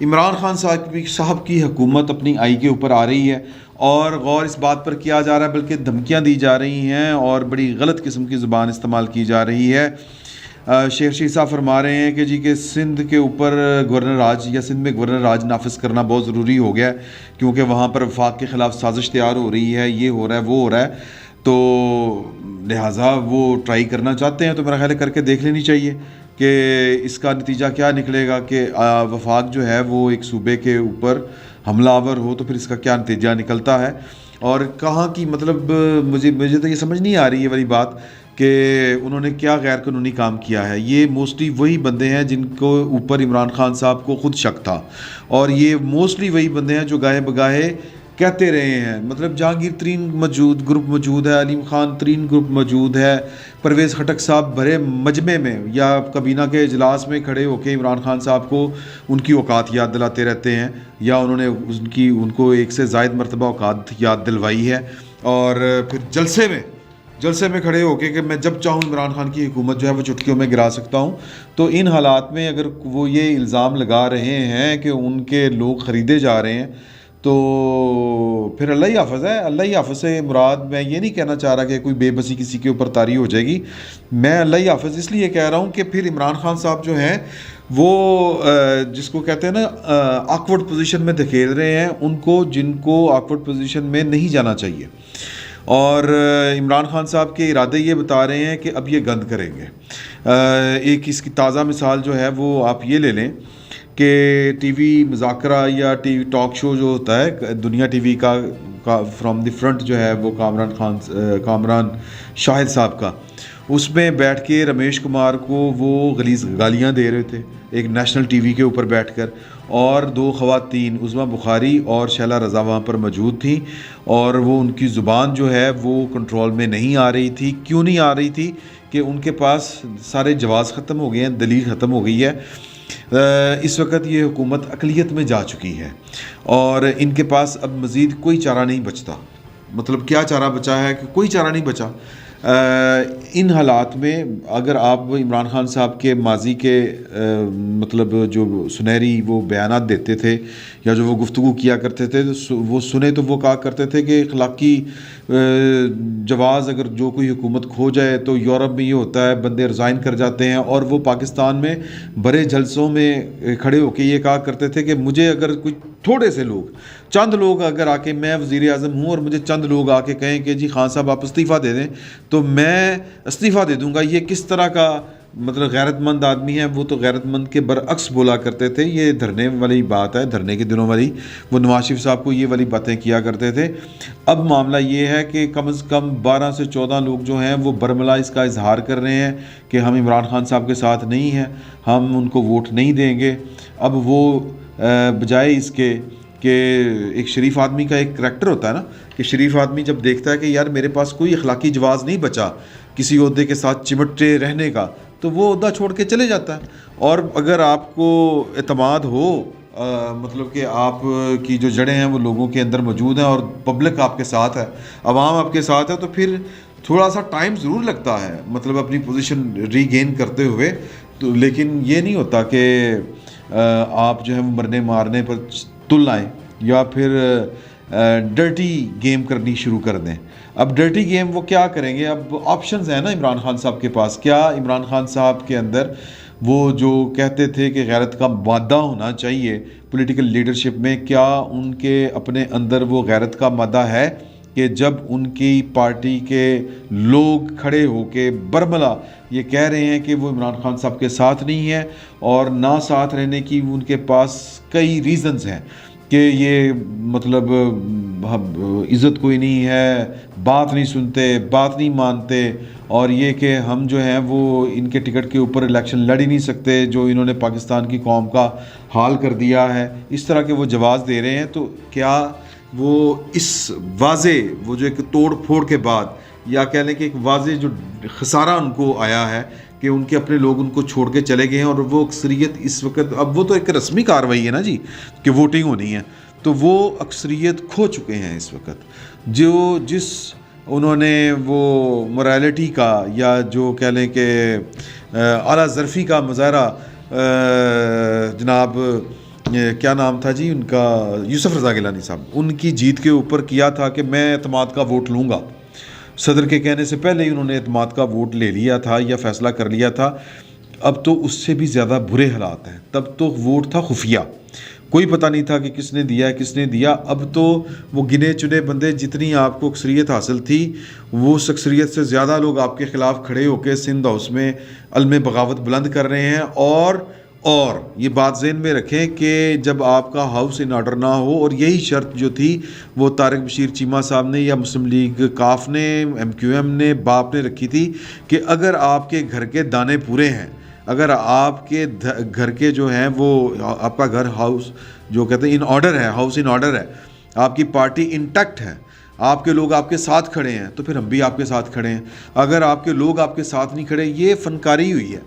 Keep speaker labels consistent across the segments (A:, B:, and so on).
A: عمران خان صاحب کی حکومت اپنی آئی کے اوپر آ رہی ہے، اور غور اس بات پر کیا جا رہا ہے، بلکہ دھمکیاں دی جا رہی ہیں اور بڑی غلط قسم کی زبان استعمال کی جا رہی ہے۔ شیخ رشید صاحب فرما رہے ہیں کہ جی کہ سندھ کے اوپر گورنر راج یا سندھ میں گورنر راج نافذ کرنا بہت ضروری ہو گیا ہے، کیونکہ وہاں پر وفاق کے خلاف سازش تیار ہو رہی ہے، یہ ہو رہا ہے وہ ہو رہا ہے، تو لہٰذا وہ ٹرائی کرنا چاہتے ہیں۔ تو میرا خیال ہے کر کے دیکھ لینی چاہیے کہ اس کا نتیجہ کیا نکلے گا، کہ وفاق جو ہے وہ ایک صوبے کے اوپر حملہ آور ہو تو پھر اس کا کیا نتیجہ نکلتا ہے، اور کہاں کی مطلب مجھے تو یہ سمجھ نہیں آ رہی ہے والی بات کہ انہوں نے کیا غیر قانونی کام کیا ہے۔ یہ موسٹلی وہی بندے ہیں جن کو اوپر عمران خان صاحب کو خود شک تھا، اور یہ موسٹلی وہی بندے ہیں جو گاہے بگاہے کہتے رہے ہیں، مطلب جہانگیر ترین گروپ موجود ہے، علیم خان ترین گروپ موجود ہے، پرویز خٹک صاحب بڑے مجمع میں یا کابینہ کے اجلاس میں کھڑے ہو کے عمران خان صاحب کو ان کی اوقات یاد دلاتے رہتے ہیں، یا انہوں نے ان کو ایک سے زائد مرتبہ اوقات یاد دلوائی ہے، اور پھر جلسے میں کھڑے ہو کے کہ میں جب چاہوں عمران خان کی حکومت جو ہے وہ چٹکیوں میں گرا سکتا ہوں۔ تو ان حالات میں اگر وہ یہ الزام لگا رہے ہیں کہ ان کے لوگ خریدے جا رہے ہیں، تو پھر اللہ ہی حافظ ہے۔ اللہ ہی حافظ سے مراد میں یہ نہیں کہنا چاہ رہا کہ کوئی بے بسی کسی کے اوپر طاری ہو جائے گی، میں اللہ ہی حافظ اس لیے کہہ رہا ہوں کہ پھر عمران خان صاحب جو ہیں وہ جس کو کہتے ہیں نا آکورڈ پوزیشن میں دھکیل رہے ہیں ان کو، جن کو آکورڈ پوزیشن میں نہیں جانا چاہیے، اور عمران خان صاحب کے ارادے یہ بتا رہے ہیں کہ اب یہ گند کریں گے۔ ایک اس کی تازہ مثال جو ہے وہ آپ یہ لے لیں کہ ٹی وی مذاکرہ یا ٹی وی ٹاک شو جو ہوتا ہے دنیا ٹی وی کا فرام دی فرنٹ جو ہے وہ کامران شاہد صاحب کا، اس میں بیٹھ کے رمیش کمار کو وہ غلیظ گالیاں دے رہے تھے ایک نیشنل ٹی وی کے اوپر بیٹھ کر، اور دو خواتین عظمیٰ بخاری اور شیلا رضا وہاں پر موجود تھیں، اور وہ ان کی زبان جو ہے وہ کنٹرول میں نہیں آ رہی تھی۔ کیوں نہیں آ رہی تھی؟ کہ ان کے پاس سارے جواز ختم ہو گئے ہیں، دلیل ختم ہو گئی ہے۔ اس وقت یہ حکومت اقلیت میں جا چکی ہے، اور ان کے پاس اب مزید کوئی چارہ نہیں بچتا۔ مطلب کیا چارہ بچا ہے؟ کہ کوئی چارہ نہیں بچا۔ ان حالات میں اگر آپ عمران خان صاحب کے ماضی کے مطلب جو سنہری وہ بیانات دیتے تھے یا جو وہ گفتگو کیا کرتے تھے وہ سنے تو وہ کہا کرتے تھے کہ اخلاقی جواز اگر جو کوئی حکومت کھو جائے تو یورپ میں یہ ہوتا ہے بندے ریزائن کر جاتے ہیں، اور وہ پاکستان میں بڑے جلسوں میں کھڑے ہو کے یہ کہا کرتے تھے کہ مجھے اگر کوئی تھوڑے سے لوگ چند لوگ اگر آ کے، میں وزیر اعظم ہوں اور مجھے چند لوگ آ کے کہیں کہ جی خان صاحب آپ استعفیٰ دے دیں تو میں استعفیٰ دے دوں گا۔ یہ کس طرح کا مطلب غیرت مند آدمی ہے؟ وہ تو غیرت مند کے برعکس بولا کرتے تھے۔ یہ دھرنے والی بات ہے، دھرنے کے دنوں والی، وہ نواز شریف صاحب کو یہ والی باتیں کیا کرتے تھے۔ اب معاملہ یہ ہے کہ کم از کم 12 سے 14 لوگ جو ہیں وہ برملا اس کا اظہار کر رہے ہیں کہ ہم عمران خان صاحب کے ساتھ نہیں ہیں، ہم ان کو ووٹ نہیں دیں گے۔ اب وہ بجائے اس کے کہ ایک شریف آدمی کا ایک کریکٹر ہوتا ہے نا، کہ شریف آدمی جب دیکھتا ہے کہ یار میرے پاس کوئی اخلاقی جواز نہیں بچا کسی عہدے کے ساتھ چمٹے رہنے کا، تو وہ عہدہ چھوڑ کے چلے جاتا ہے۔ اور اگر آپ کو اعتماد ہو مطلب کہ آپ کی جو جڑیں ہیں وہ لوگوں کے اندر موجود ہیں اور پبلک آپ کے ساتھ ہے، عوام آپ کے ساتھ ہے، تو پھر تھوڑا سا ٹائم ضرور لگتا ہے مطلب اپنی پوزیشن ری گین کرتے ہوئے، تو لیکن یہ نہیں ہوتا کہ آپ جو ہے وہ مرنے مارنے پر تل آئیں یا پھر ڈرٹی گیم کرنی شروع کر دیں۔ اب ڈرٹی گیم وہ کیا کریں گے؟ اب آپشنز ہیں نا عمران خان صاحب کے پاس۔ کیا عمران خان صاحب کے اندر وہ جو کہتے تھے کہ غیرت کا مادہ ہونا چاہیے پولیٹیکل لیڈرشپ میں، کیا ان کے اپنے اندر وہ غیرت کا مادہ ہے کہ جب ان کی پارٹی کے لوگ کھڑے ہو کے برملا یہ کہہ رہے ہیں کہ وہ عمران خان صاحب کے ساتھ نہیں ہے، اور نہ ساتھ رہنے کی ان کے پاس کئی ریزنز ہیں کہ یہ مطلب عزت کوئی نہیں ہے، بات نہیں سنتے، بات نہیں مانتے، اور یہ کہ ہم جو ہیں وہ ان کے ٹکٹ کے اوپر الیکشن لڑ ہی نہیں سکتے جو انہوں نے پاکستان کی قوم کا حال کر دیا ہے، اس طرح کے وہ جواز دے رہے ہیں۔ تو کیا وہ اس واضح وہ جو ایک توڑ پھوڑ کے بعد، یا کہہ لیں کہ ایک واضح جو خسارہ ان کو آیا ہے کہ ان کے اپنے لوگ ان کو چھوڑ کے چلے گئے ہیں، اور وہ اکثریت اس وقت، اب وہ تو ایک رسمی کارروائی ہے نا جی کہ ووٹنگ ہونی ہے، تو وہ اکثریت کھو چکے ہیں اس وقت، جو جس انہوں نے وہ مورالٹی کا یا جو کہہ لیں کہ اعلیٰ ظرفی کا مظاہرہ جناب کیا نام تھا جی ان کا، یوسف رضا گیلانی صاحب، ان کی جیت کے اوپر کیا تھا کہ میں اعتماد کا ووٹ لوں گا، صدر کے کہنے سے پہلے ہی انہوں نے اعتماد کا ووٹ لے لیا تھا یا فیصلہ کر لیا تھا. اب تو اس سے بھی زیادہ برے حالات ہیں. تب تو ووٹ تھا خفیہ، کوئی پتہ نہیں تھا کہ کس نے دیا ہے کس نے دیا. اب تو وہ گنے چنے بندے، جتنی آپ کو اکثریت حاصل تھی وہ اس اکثریت سے زیادہ لوگ آپ کے خلاف کھڑے ہو کے سندھ ہاؤس میں علم بغاوت بلند کر رہے ہیں. اور یہ بات ذہن میں رکھیں کہ جب آپ کا ہاؤس ان آرڈر نہ ہو، اور یہی شرط جو تھی وہ طارق بشیر چیمہ صاحب نے یا مسلم لیگ کاف نے، MQM نے، باپ نے رکھی تھی کہ اگر آپ کے گھر کے دانے پورے ہیں، اگر آپ کے گھر کے جو ہیں وہ، آپ کا گھر ہاؤس جو کہتے ہیں ان آرڈر ہے، ہاؤس ان آرڈر ہے، آپ کی پارٹی انٹیکٹ ہے، آپ کے لوگ آپ کے ساتھ کھڑے ہیں، تو پھر ہم بھی آپ کے ساتھ کھڑے ہیں. اگر آپ کے لوگ آپ کے ساتھ نہیں کھڑے، یہ فنکاری ہوئی ہے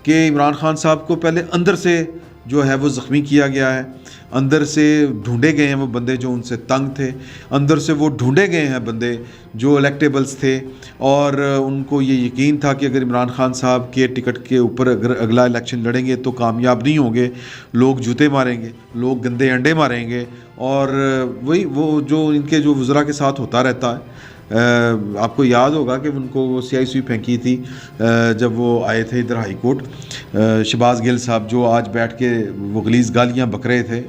A: کہ عمران خان صاحب کو پہلے اندر سے جو ہے وہ زخمی کیا گیا ہے، اندر سے ڈھونڈے گئے ہیں وہ بندے جو ان سے تنگ تھے، اندر سے وہ ڈھونڈے گئے ہیں بندے جو الیکٹیبلز تھے، اور ان کو یہ یقین تھا کہ اگر عمران خان صاحب کے ٹکٹ کے اوپر اگر اگلا الیکشن لڑیں گے تو کامیاب نہیں ہوں گے، لوگ جوتے ماریں گے، لوگ گندے انڈے ماریں گے. اور وہی وہ جو ان کے جو وزراء کے ساتھ ہوتا رہتا ہے. آپ کو یاد ہوگا کہ ان کو وہ سیاہی سوئی پھینکی تھی جب وہ آئے تھے ادھر ہائی کورٹ، شہباز گل صاحب جو آج بیٹھ کے وہ غلیظ گالیاں بک رہے تھے.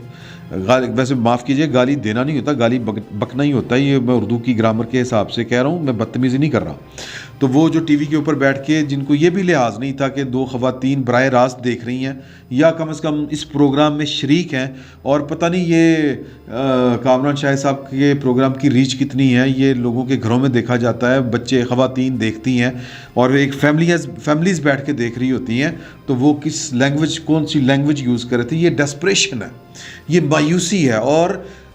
A: ویسے معاف کیجئے، گالی دینا نہیں ہوتا، گالی بکنا ہی ہوتا ہے. یہ میں اردو کی گرامر کے حساب سے کہہ رہا ہوں، میں بدتمیزی نہیں کر رہا. تو وہ جو ٹی وی کے اوپر بیٹھ کے، جن کو یہ بھی لحاظ نہیں تھا کہ دو خواتین براہ راست دیکھ رہی ہیں یا کم از کم اس پروگرام میں شریک ہیں، اور پتہ نہیں یہ کامران شاہد صاحب کے پروگرام کی ریچ کتنی ہے، یہ لوگوں کے گھروں میں دیکھا جاتا ہے، بچے خواتین دیکھتی ہیں اور ایک فیملیز بیٹھ کے دیکھ رہی ہوتی ہیں. تو وہ کس لینگویج، کون سی لینگویج یوز کر رہے تھے. یہ ڈیسپریشن ہے، یہ مایوسی ہے، اور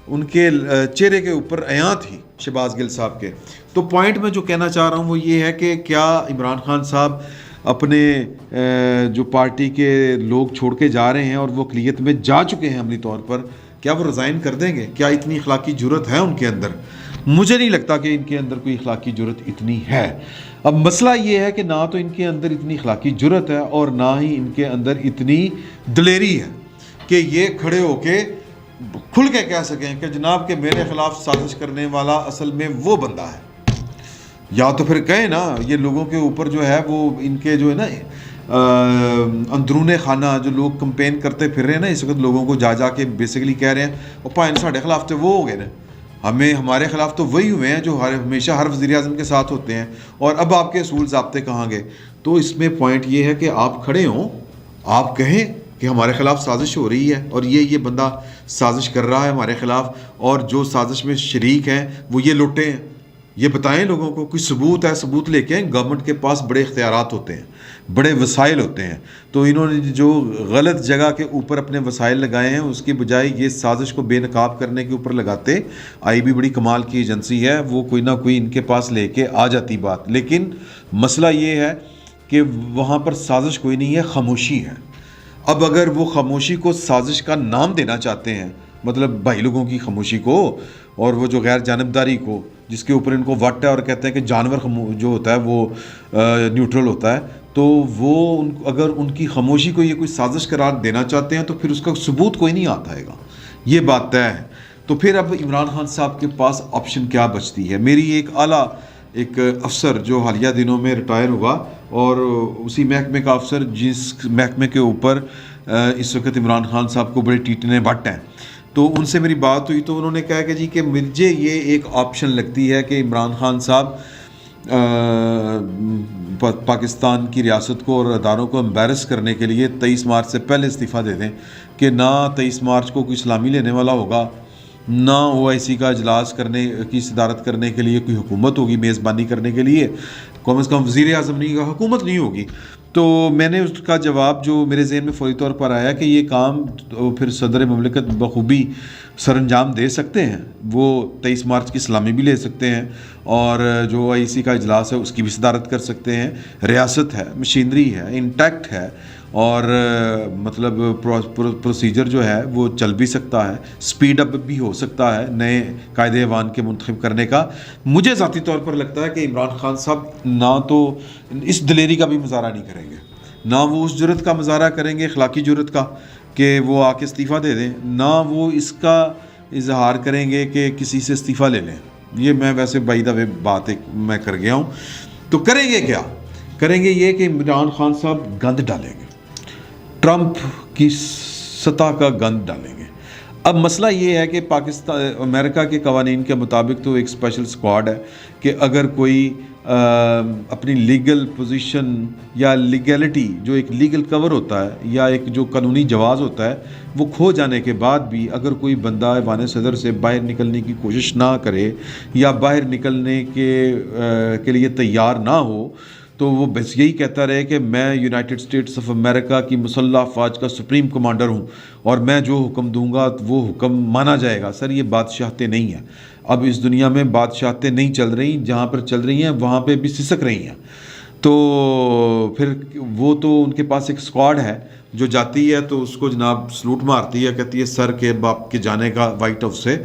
A: ان کے چہرے کے اوپر عیاں تھی شہباز گل صاحب کے. تو پوائنٹ میں جو کہنا چاہ رہا ہوں وہ یہ ہے کہ کیا عمران خان صاحب اپنے جو پارٹی کے لوگ چھوڑ کے جا رہے ہیں اور وہ اقلیت میں جا چکے ہیں عملی طور پر، کیا وہ ریزائن کر دیں گے؟ کیا اتنی اخلاقی جرت ہے ان کے اندر؟ مجھے نہیں لگتا کہ ان کے اندر کوئی اخلاقی جرت اتنی ہے. اب مسئلہ یہ ہے کہ نہ تو ان کے اندر اتنی اخلاقی جرت ہے اور نہ ہی ان کے اندر اتنی دلیری ہے کہ یہ کھڑے ہو کے کھل کے کہہ سکیں کہ جناب کہ میرے خلاف سازش کرنے والا اصل میں وہ بندہ ہے. یا تو پھر کہیں نا، یہ لوگوں کے اوپر جو ہے وہ ان کے جو ہے نا اندرون خانہ جو لوگ کمپین کرتے پھر رہے ہیں نا اس وقت، لوگوں کو جا کے بیسیکلی کہہ رہے ہیں اور پائن ساڑھے خلاف تو وہ ہو گئے نا، ہمارے خلاف تو وہی ہوئے ہیں جو ہمیشہ ہر وزیر اعظم کے ساتھ ہوتے ہیں، اور اب آپ کے اصول ضابطے کہاں گئے؟ تو اس میں پوائنٹ یہ ہے کہ آپ کھڑے ہوں، آپ کہیں کہ ہمارے خلاف سازش ہو رہی ہے اور یہ بندہ سازش کر رہا ہے ہمارے خلاف، اور جو سازش میں شریک ہیں وہ یہ لوٹے ہیں. یہ بتائیں لوگوں کو، کوئی ثبوت ہے، ثبوت لے کے آئیں. گورنمنٹ کے پاس بڑے اختیارات ہوتے ہیں، بڑے وسائل ہوتے ہیں. تو انہوں نے جو غلط جگہ کے اوپر اپنے وسائل لگائے ہیں، اس کی بجائے یہ سازش کو بے نقاب کرنے کے اوپر لگاتے. آئی بھی بڑی کمال کی ایجنسی ہے، وہ کوئی نہ کوئی ان کے پاس لے کے آ جاتی بات. لیکن مسئلہ یہ ہے کہ وہاں پر سازش کوئی نہیں ہے، خاموشی ہے. اب اگر وہ خاموشی کو سازش کا نام دینا چاہتے ہیں، مطلب بھائی لوگوں کی خاموشی کو اور وہ جو غیر جانبداری کو، جس کے اوپر ان کو وٹ ہے اور کہتے ہیں کہ جانور جو ہوتا ہے وہ نیوٹرل ہوتا ہے، تو وہ اگر ان کی خاموشی کو یہ کوئی سازش قرار دینا چاہتے ہیں تو پھر اس کا ثبوت کوئی نہیں آتا ہے گا. یہ بات طے ہے. تو پھر اب عمران خان صاحب کے پاس آپشن کیا بچتی ہے؟ میری ایک اعلیٰ ایک افسر جو حالیہ دنوں میں ریٹائر ہوا اور اسی محکمے کا افسر جس محکمے کے اوپر اس وقت عمران خان صاحب کو بڑے ٹیٹنے بٹ ہیں، تو ان سے میری بات ہوئی تو انہوں نے کہا کہ جی کہ مجھے یہ ایک آپشن لگتی ہے کہ عمران خان صاحب پاکستان کی ریاست کو اور اداروں کو امبیرس کرنے کے لیے 23 مارچ سے پہلے استعفیٰ دے دیں، کہ نہ 23 مارچ کو کوئی سلامی لینے والا ہوگا، نہ OIC کا اجلاس کرنے کی صدارت کرنے کے لیے کوئی حکومت ہوگی، میزبانی کرنے کے لیے کم از کم وزیر اعظم نہیں ہوگا، حکومت نہیں ہوگی. تو میں نے اس کا جواب جو میرے ذہن میں فوری طور پر آیا کہ یہ کام پھر صدر مملکت بخوبی سر انجام دے سکتے ہیں. وہ 23 مارچ کی سلامی بھی لے سکتے ہیں اور جو OIC کا اجلاس ہے اس کی بھی صدارت کر سکتے ہیں. ریاست ہے، مشینری ہے، انٹیکٹ ہے، اور مطلب پروسیجر جو ہے وہ چل بھی سکتا ہے، سپیڈ اپ بھی ہو سکتا ہے نئے قائد ایوان کے منتخب کرنے کا. مجھے ذاتی طور پر لگتا ہے کہ عمران خان صاحب نہ تو اس دلیری کا بھی مظاہرہ نہیں کریں گے، نہ وہ اس جرت کا مظاہرہ کریں گے، اخلاقی جرت کا، کہ وہ آ کے استعفیٰ دے دیں، نہ وہ اس کا اظہار کریں گے کہ کسی سے استعفیٰ لے لیں۔ یہ میں ویسے بائی دا وے بات ایک میں کر گیا ہوں۔ تو کریں گے کیا؟ کریں گے یہ کہ عمران خان صاحب گند ڈالیں گے، ٹرمپ کی سطح کا گند ڈالیں گے۔ اب مسئلہ یہ ہے کہ پاکستان امریکہ کے قوانین کے مطابق تو ایک اسپیشل اسکواڈ ہے کہ اگر کوئی اپنی لیگل پوزیشن یا لیگلٹی جو ایک لیگل کور ہوتا ہے یا ایک جو قانونی جواز ہوتا ہے وہ کھو جانے کے بعد بھی اگر کوئی بندہ ایوان صدر سے باہر نکلنے کی کوشش نہ کرے یا باہر نکلنے کے لیے تیار نہ ہو تو وہ بس یہی کہتا رہے کہ میں یونائٹڈ اسٹیٹس آف امریکہ کی مسلح افواج کا سپریم کمانڈر ہوں اور میں جو حکم دوں گا وہ حکم مانا جائے گا۔ سر یہ بادشاہتیں نہیں ہیں، اب اس دنیا میں بادشاہتیں نہیں چل رہی، جہاں پر چل رہی ہیں وہاں پہ بھی سسک رہی ہیں۔ تو پھر وہ تو ان کے پاس ایک اسکواڈ ہے جو جاتی ہے تو اس کو جناب سلوٹ مارتی ہے، کہتی ہے سر کے باپ کے جانے کا وائٹ ہاؤس سے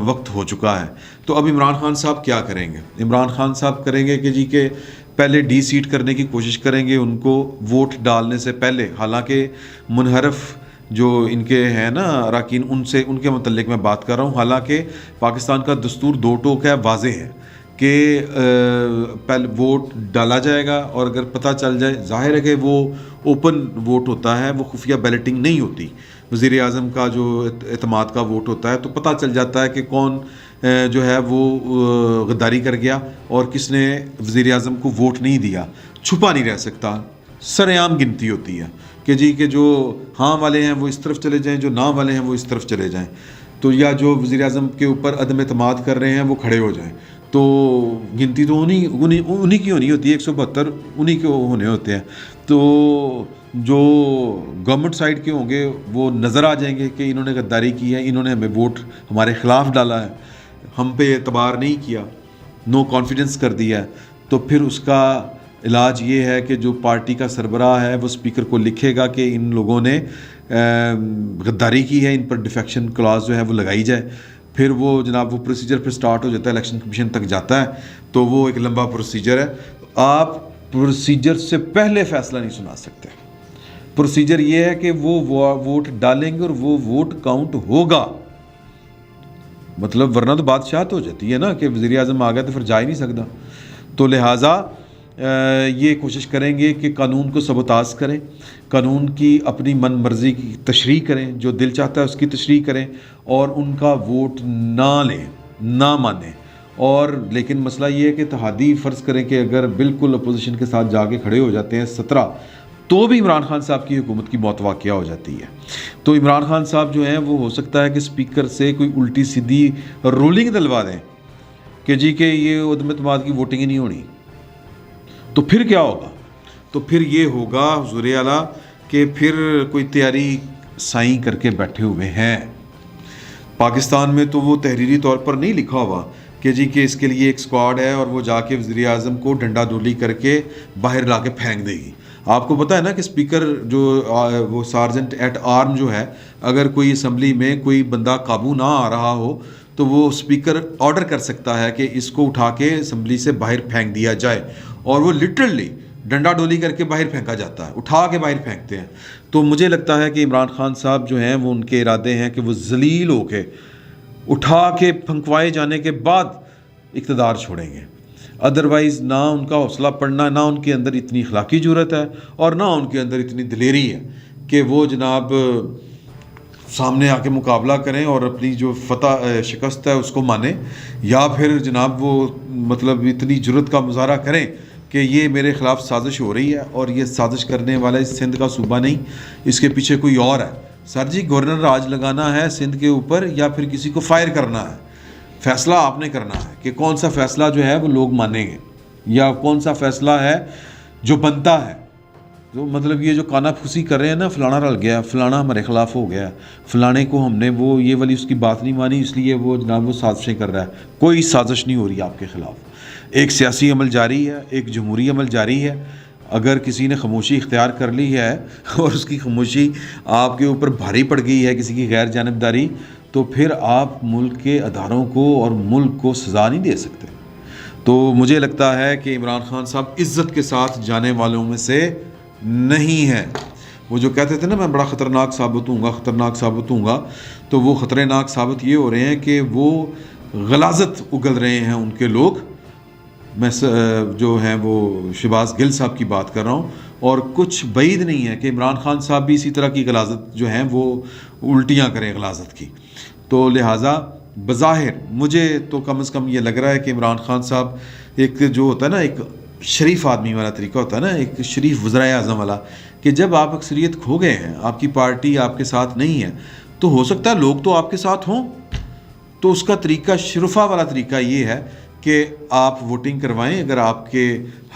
A: وقت ہو چکا ہے۔ تو اب عمران خان صاحب کیا کریں گے؟ عمران خان صاحب کریں گے کہ جی کہ پہلے ڈی سیٹ کرنے کی کوشش کریں گے ان کو ووٹ ڈالنے سے پہلے، حالانکہ منحرف جو ان کے ہیں نا اراکین ان کے متعلق میں بات کر رہا ہوں، حالانکہ پاکستان کا دستور دو ٹوک ہے، واضح ہے کہ پہلے ووٹ ڈالا جائے گا اور اگر پتہ چل جائے، ظاہر ہے کہ وہ اوپن ووٹ ہوتا ہے، وہ خفیہ بیلٹنگ نہیں ہوتی، وزیر اعظم کا جو اعتماد کا ووٹ ہوتا ہے، تو پتہ چل جاتا ہے کہ کون جو ہے وہ غداری کر گیا اور کس نے وزیر اعظم کو ووٹ نہیں دیا۔ چھپا نہیں رہ سکتا، سر عام گنتی ہوتی ہے کہ جی کہ جو ہاں والے ہیں وہ اس طرف چلے جائیں، جو نہ والے ہیں وہ اس طرف چلے جائیں، تو یا جو وزیر اعظم کے اوپر عدم اعتماد کر رہے ہیں وہ کھڑے ہو جائیں۔ تو گنتی تو انہی کی ہونی ہوتی ہے، 172 انہی کے ہونے ہوتے ہیں۔ تو جو گورنمنٹ سائڈ کے ہوں گے وہ نظر آ جائیں گے کہ انہوں نے غداری کی ہے، انہوں نے ہمیں ووٹ ہمارے خلاف ڈالا ہے، ہم پہ اعتبار نہیں کیا، نو کانفیڈنس کر دیا ہے۔ تو پھر اس کا علاج یہ ہے کہ جو پارٹی کا سربراہ ہے وہ اسپیکر کو لکھے گا کہ ان لوگوں نے غداری کی ہے، ان پر ڈیفیکشن کلاز جو ہے وہ لگائی جائے۔ پھر وہ جناب وہ پروسیجر پھر سٹارٹ ہو جاتا ہے، الیکشن کمیشن تک جاتا ہے، تو وہ ایک لمبا پروسیجر ہے۔ آپ پروسیجر سے پہلے فیصلہ نہیں سنا سکتے۔ پروسیجر یہ ہے کہ وہ ووٹ ڈالیں گے اور وہ ووٹ کاؤنٹ ہوگا، مطلب ورنہ تو بادشاہت ہو جاتی ہے نا کہ وزیر اعظم آ گیا تو پھر جا ہی نہیں سکتا۔ تو لہٰذا یہ کوشش کریں گے کہ قانون کو سبوتاژ کریں، قانون کی اپنی من مرضی کی تشریح کریں، جو دل چاہتا ہے اس کی تشریح کریں اور ان کا ووٹ نہ لیں، نہ مانیں۔ اور لیکن مسئلہ یہ ہے کہ اتحادی فرض کریں کہ اگر بالکل اپوزیشن کے ساتھ جا کے کھڑے ہو جاتے ہیں 17، تو بھی عمران خان صاحب کی حکومت کی موت واقعہ ہو جاتی ہے۔ تو عمران خان صاحب جو ہیں وہ ہو سکتا ہے کہ اسپیکر سے کوئی الٹی سیدھی رولنگ دلوا دیں کہ جی کہ یہ عدم اعتماد کی ووٹنگ ہی نہیں ہونی۔ تو پھر کیا ہوگا؟ تو پھر یہ ہوگا حضور اعلیٰ کہ پھر کوئی تیاری سائیں کر کے بیٹھے ہوئے ہیں پاکستان میں، تو وہ تحریری طور پر نہیں لکھا ہوا کہ جی کہ اس کے لیے ایک اسکواڈ ہے اور وہ جا کے وزیر اعظم کو ڈنڈا ڈولی کر کے باہر لا کے پھینک دے گی۔ آپ کو پتہ ہے نا کہ اسپیکر جو وہ سارجنٹ ایٹ آرم جو ہے، اگر کوئی اسمبلی میں کوئی بندہ قابو نہ آ رہا ہو تو وہ اسپیکر آرڈر کر سکتا ہے کہ اس کو اٹھا کے اسمبلی سے باہر پھینک دیا جائے، اور وہ لٹرلی ڈنڈا ڈولی کر کے باہر پھینکا جاتا ہے، اٹھا کے باہر پھینکتے ہیں۔ تو مجھے لگتا ہے کہ عمران خان صاحب جو ہیں وہ ان کے ارادے ہیں کہ وہ ذلیل ہو کے اٹھا کے پھنکوائے جانے کے بعد اقتدار چھوڑیں گے، ادروائز نہ ان کا حوصلہ پڑنا، نہ ان کے اندر اتنی اخلاقی جرت ہے اور نہ ان کے اندر اتنی دلیری ہے کہ وہ جناب سامنے آ کے مقابلہ کریں اور اپنی جو فتح شکست ہے اس کو مانیں، یا پھر جناب وہ مطلب اتنی جرت کا مظاہرہ کریں کہ یہ میرے خلاف سازش ہو رہی ہے اور یہ سازش کرنے والا اس سندھ کا صوبہ نہیں، اس کے پیچھے کوئی اور ہے۔ سر جی گورنر راج لگانا ہے سندھ کے اوپر یا پھر کسی کو فائر کرنا ہے، فیصلہ آپ نے کرنا ہے کہ کون سا فیصلہ جو ہے وہ لوگ مانیں گے یا کون سا فیصلہ ہے جو بنتا ہے۔ تو مطلب یہ جو کانا پھوسی کر رہے ہیں نا، فلانا رل گیا، فلانا ہمارے خلاف ہو گیا، فلانے کو ہم نے وہ یہ والی اس کی بات نہیں مانی اس لیے وہ جناب وہ سازشیں کر رہا ہے۔ کوئی سازش نہیں ہو رہی آپ کے خلاف، ایک سیاسی عمل جاری ہے، ایک جمہوری عمل جاری ہے۔ اگر کسی نے خاموشی اختیار کر لی ہے اور اس کی خاموشی آپ کے اوپر بھاری پڑ گئی ہے کسی کی غیر جانبداری، تو پھر آپ ملک کے اداروں کو اور ملک کو سزا نہیں دے سکتے۔ تو مجھے لگتا ہے کہ عمران خان صاحب عزت کے ساتھ جانے والوں میں سے نہیں ہیں۔ وہ جو کہتے تھے نا میں بڑا خطرناک ثابت ہوں گا، تو وہ خطرناک ثابت یہ ہو رہے ہیں کہ وہ غلاظت اگل رہے ہیں ان کے لوگ. میں جو ہیں وہ شہباز گل صاحب کی بات کر رہا ہوں، اور کچھ بعید نہیں ہے کہ عمران خان صاحب بھی اسی طرح کی غلاظت جو ہیں وہ الٹیاں کریں غلاظت کی. تو لہٰذا بظاہر مجھے تو کم از کم یہ لگ رہا ہے کہ عمران خان صاحب ایک جو ہوتا ہے نا ایک شریف آدمی والا طریقہ ہوتا ہے نا، ایک شریف وزرائے اعظم والا، کہ جب آپ اکثریت کھو گئے ہیں، آپ کی پارٹی آپ کے ساتھ نہیں ہے، تو ہو سکتا ہے لوگ تو آپ کے ساتھ ہوں. تو اس کا طریقہ شرفا والا طریقہ یہ ہے کہ آپ ووٹنگ کروائیں. اگر آپ کے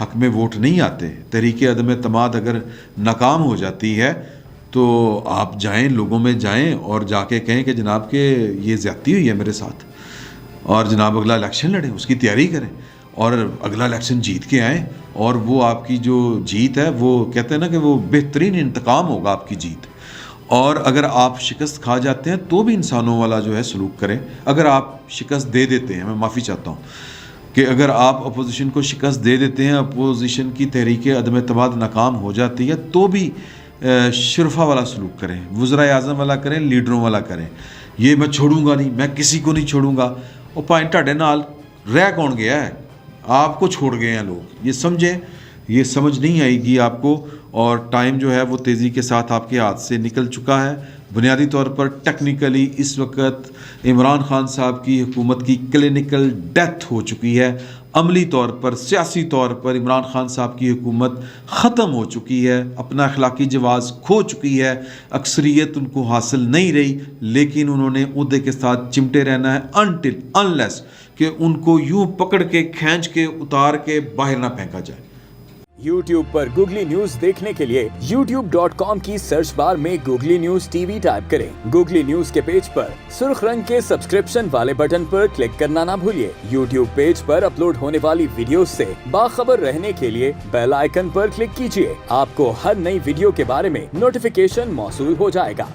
A: حق میں ووٹ نہیں آتے، تحریک عدم اعتماد اگر ناکام ہو جاتی ہے، تو آپ جائیں، لوگوں میں جائیں اور جا کے کہیں کہ جناب کہ یہ زیادتی ہوئی ہے میرے ساتھ، اور جناب اگلا الیکشن لڑیں، اس کی تیاری کریں، اور اگلا الیکشن جیت کے آئیں. اور وہ آپ کی جو جیت ہے، وہ کہتے ہیں نا کہ وہ بہترین انتقام ہوگا آپ کی جیت. اور اگر آپ شکست کھا جاتے ہیں تو بھی انسانوں والا جو ہے سلوک کریں. اگر آپ شکست دے دیتے ہیں، میں معافی چاہتا ہوں کہ اگر آپ اپوزیشن کو شکست دے دیتے ہیں، اپوزیشن کی تحریک عدم اعتماد ناکام ہو جاتی ہے، تو بھی شرفا والا سلوک کریں، وزرائے اعظم والا کریں، لیڈروں والا کریں. یہ میں چھوڑوں گا نہیں، میں کسی کو نہیں چھوڑوں گا. اور پائیں ٹاڈے نال رہ کون گیا ہے؟ آپ کو چھوڑ گئے ہیں لوگ. یہ سمجھیں، یہ سمجھ نہیں آئے گی آپ کو. اور ٹائم جو ہے وہ تیزی کے ساتھ آپ کے ہاتھ سے نکل چکا ہے. بنیادی طور پر ٹیکنیکلی اس وقت عمران خان صاحب کی حکومت کی کلینکل ڈیتھ ہو چکی ہے. عملی طور پر، سیاسی طور پر عمران خان صاحب کی حکومت ختم ہو چکی ہے، اپنا اخلاقی جواز کھو چکی ہے. اکثریت ان کو حاصل نہیں رہی، لیکن انہوں نے عہدے کے ساتھ چمٹے رہنا ہے until unless کہ ان کو یوں پکڑ کے کھینچ کے اتار کے باہر نہ پھینکا جائے.
B: YouTube پر گوگلی نیوز دیکھنے کے لیے youtube.com کی سرچ بار میں googly news T V type کریں. گوگلی نیوز کے پیج پر سرخ رنگ کے سبسکرپشن والے بٹن پر کلک کرنا نہ بھولیے. YouTube پیج پر اپلوڈ ہونے والی ویڈیوز سے باخبر رہنے کے لیے بیل آئیکن پر کلک کیجیے. آپ کو ہر نئی ویڈیو کے بارے میں نوٹیفیکیشن موصول ہو جائے گا.